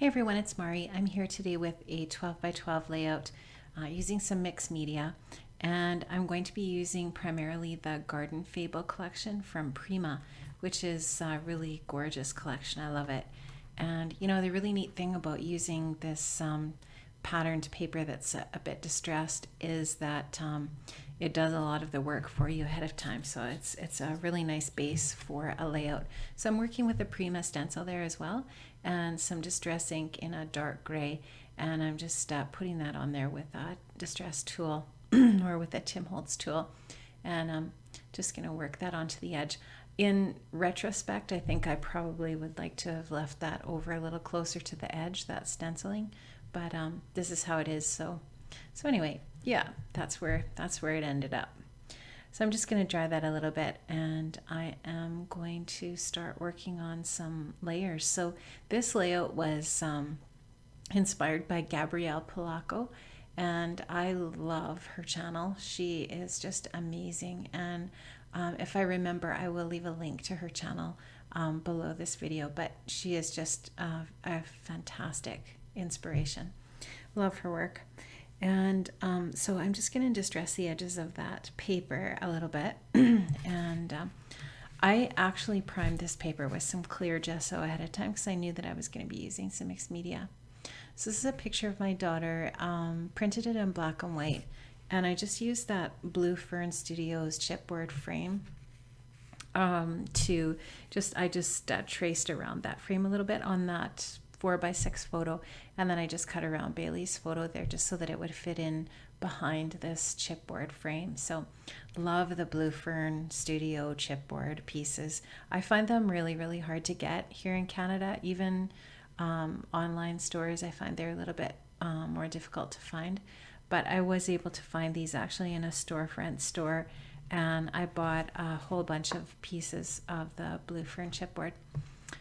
everyone, it's Mari. I'm here today with a 12 by 12 layout using some mixed media, and I'm going to be using primarily the Garden Fable collection from Prima, which is a really gorgeous collection. I love it. And you know, the really neat thing about using this patterned paper that's a bit distressed is that it does a lot of the work for you ahead of time. So it's a really nice base for a layout. So I'm working with a Prima stencil there as well, and some distress ink in a dark gray, and I'm just putting that on there with a distress tool or with a Tim Holtz tool, and I'm just going to work that onto the edge. In retrospect, I think I probably would like to have left that over a little closer to the edge, that stenciling, but this is how it is. So anyway, yeah, that's where it ended up. So I'm just going to dry that a little bit, and I am going to start working on some layers. So this layout was inspired by Gabrielle Polacco, and I love her channel. She is just amazing, and if I remember, I will leave a link to her channel below this video, but she is just a fantastic inspiration. Love her work. And so I'm just going to distress the edges of that paper a little bit. And I actually primed this paper with some clear gesso ahead of time because I knew that I was going to be using some mixed media. So this is a picture of my daughter, printed it in black and white. And I just used that Blue Fern Studios chipboard frame to just traced around that frame a little bit on that 4x6 photo, and then I just cut around Bailey's photo there just so that it would fit in behind this chipboard frame. So love the Blue Fern Studio chipboard pieces. I find them really hard to get here in Canada. Even online stores, I find they're a little bit more difficult to find, but I was able to find these actually in a storefront store, and I bought a whole bunch of pieces of the Blue Fern chipboard.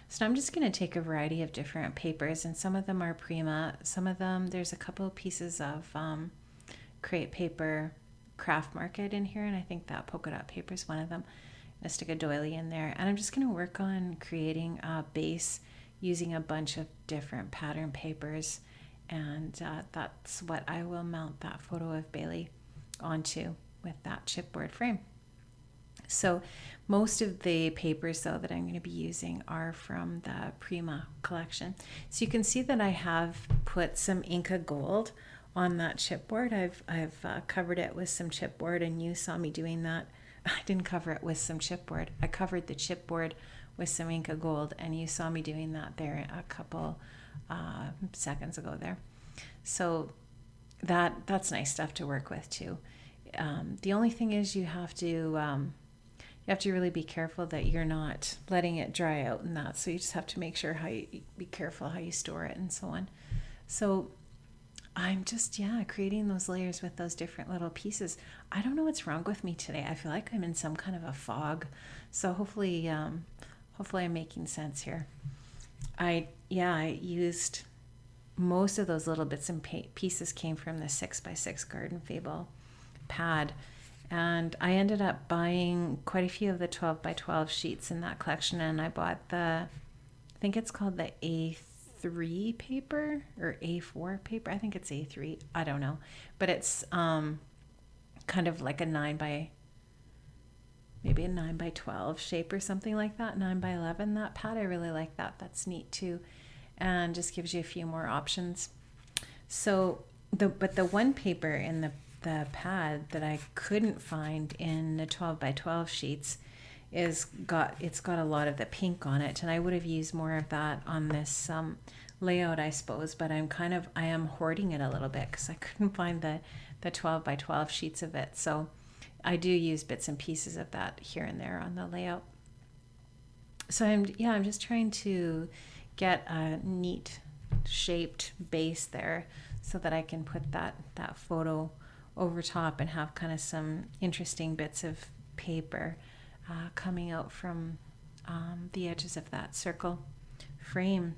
So I'm just going to take a variety of different papers, and some of them are Prima. Some of them, there's a couple of pieces of crepe paper craft market in here, and I think that polka dot paper is one of them. I stick a doily in there, and I'm just going to work on creating a base using a bunch of different pattern papers, and that's what I will mount that photo of Bailey onto with that chipboard frame. So most of the papers though that I'm going to be using are from the Prima collection. So you can see that I have put some Inca Gold on that chipboard. I've covered it with some chipboard, and you saw me doing that. I didn't cover it with some chipboard. I covered the chipboard with some Inca Gold, and you saw me doing that there a couple seconds ago there. So that's nice stuff to work with too. The only thing is you have to really be careful that you're not letting it dry out and that. So you just have to make sure be careful how you store it and so on. So I'm just, creating those layers with those different little pieces. I don't know what's wrong with me today. I feel like I'm in some kind of a fog. So hopefully I'm making sense here. I used most of those little bits and pieces came from the 6x6 Garden Fable pad. And I ended up buying quite a few of the 12 by 12 sheets in that collection, and I bought I think it's called the A3 paper or A4 paper. I think it's A3. I don't know, but it's kind of like a 9 by 12 shape or something like that. 9 by 11. That pad, I really like that. That's neat too, and just gives you a few more options. So the one paper in the pad that I couldn't find in the 12 by 12 sheets it's got a lot of the pink on it, and I would have used more of that on this layout, I suppose, but I am hoarding it a little bit because I couldn't find the 12 by 12 sheets of it. So I do use bits and pieces of that here and there on the layout. So I'm just trying to get a neat shaped base there so that I can put that photo over top and have kind of some interesting bits of paper coming out from the edges of that circle frame.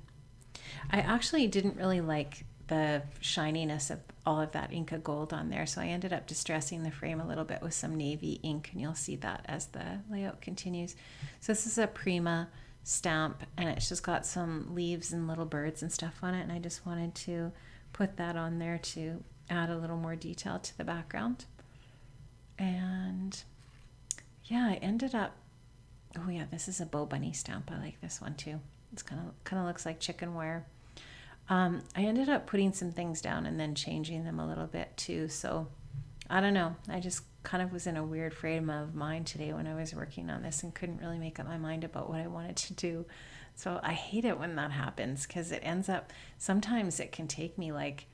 I actually didn't really like the shininess of all of that Inca Gold on there, so I ended up distressing the frame a little bit with some navy ink, and you'll see that as the layout continues. So this is a Prima stamp, and it's just got some leaves and little birds and stuff on it, and I just wanted to put that on there to add a little more detail to the background. And yeah, I ended up, oh yeah, this is a Bow Bunny stamp. I like this one too. It's kind of looks like chicken wire. I ended up putting some things down and then changing them a little bit too. So I don't know. I just kind of was in a weird frame of mind today when I was working on this and couldn't really make up my mind about what I wanted to do. So I hate it when that happens, because it ends up, sometimes it can take me like,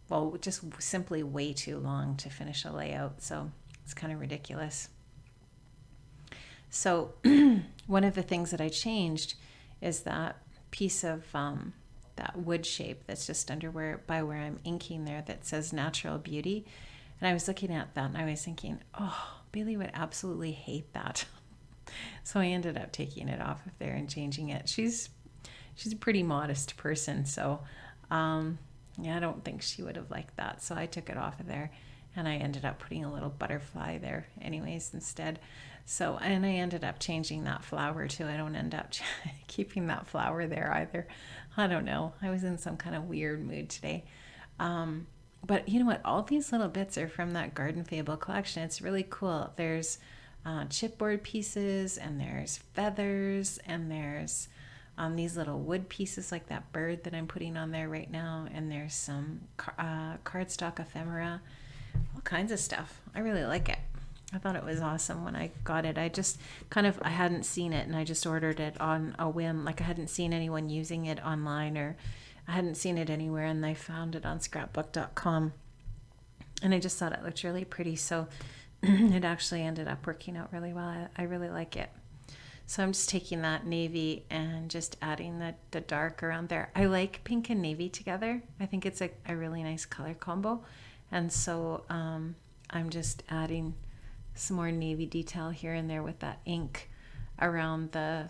well, just simply way too long to finish a layout. So it's kind of ridiculous. So one of the things that I changed is that piece of that wood shape that's just under by where I'm inking there that says Natural Beauty. And I was looking at that and I was thinking, oh, Bailey would absolutely hate that. So I ended up taking it off of there and changing it. She's a pretty modest person, so yeah, I don't think she would have liked that. So I took it off of there, and I ended up putting a little butterfly there anyways instead. So, and I ended up changing that flower too. I don't end up keeping that flower there either. I don't know. I was in some kind of weird mood today. But you know what? All these little bits are from that Garden Fable collection. It's really cool. There's chipboard pieces, and there's feathers, and there's these little wood pieces like that bird that I'm putting on there right now, and there's some cardstock ephemera, all kinds of stuff. I really like it. I thought it was awesome when I got it. I just I hadn't seen it, and I just ordered it on a whim. Like, I hadn't seen anyone using it online, or I hadn't seen it anywhere, and I found it on scrapbook.com, and I just thought it looked really pretty. So it actually ended up working out really well. I really like it. So I'm just taking that navy and just adding the dark around there. I like pink and navy together. I think it's a really nice color combo. And so I'm just adding some more navy detail here and there with that ink around the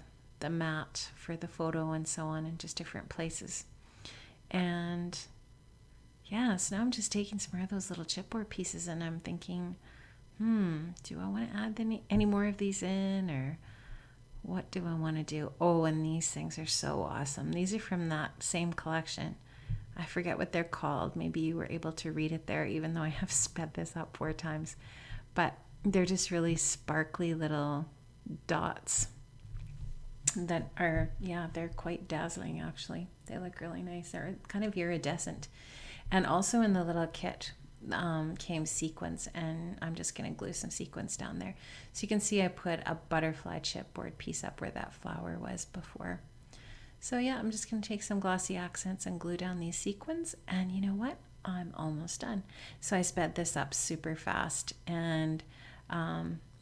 mat for the photo and so on, in just different places. And yeah, so now I'm just taking some more of those little chipboard pieces, and I'm thinking, do I want to add any more of these in, or what do I want to do? Oh, and these things are so awesome. These are from that same collection. I forget what they're called. Maybe you were able to read it there, even though I have sped this up 4 times. But they're just really sparkly little dots that are, yeah, they're quite dazzling actually. They look really nice. They're kind of iridescent. And also in the little kit came sequins, and I'm just going to glue some sequins down there. So you can see I put a butterfly chipboard piece up where that flower was before. So yeah, I'm just going to take some glossy accents and glue down these sequins, and you know what? I'm almost done. So I sped this up super fast, and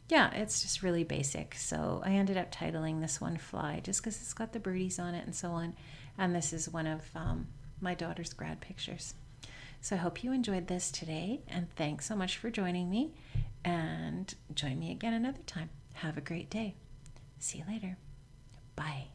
yeah, it's just really basic. So I ended up titling this one Fly, just because it's got the birdies on it and so on. And this is one of my daughter's grad pictures. So I hope you enjoyed this today, and thanks so much for joining me, and join me again another time. Have a great day. See you later. Bye.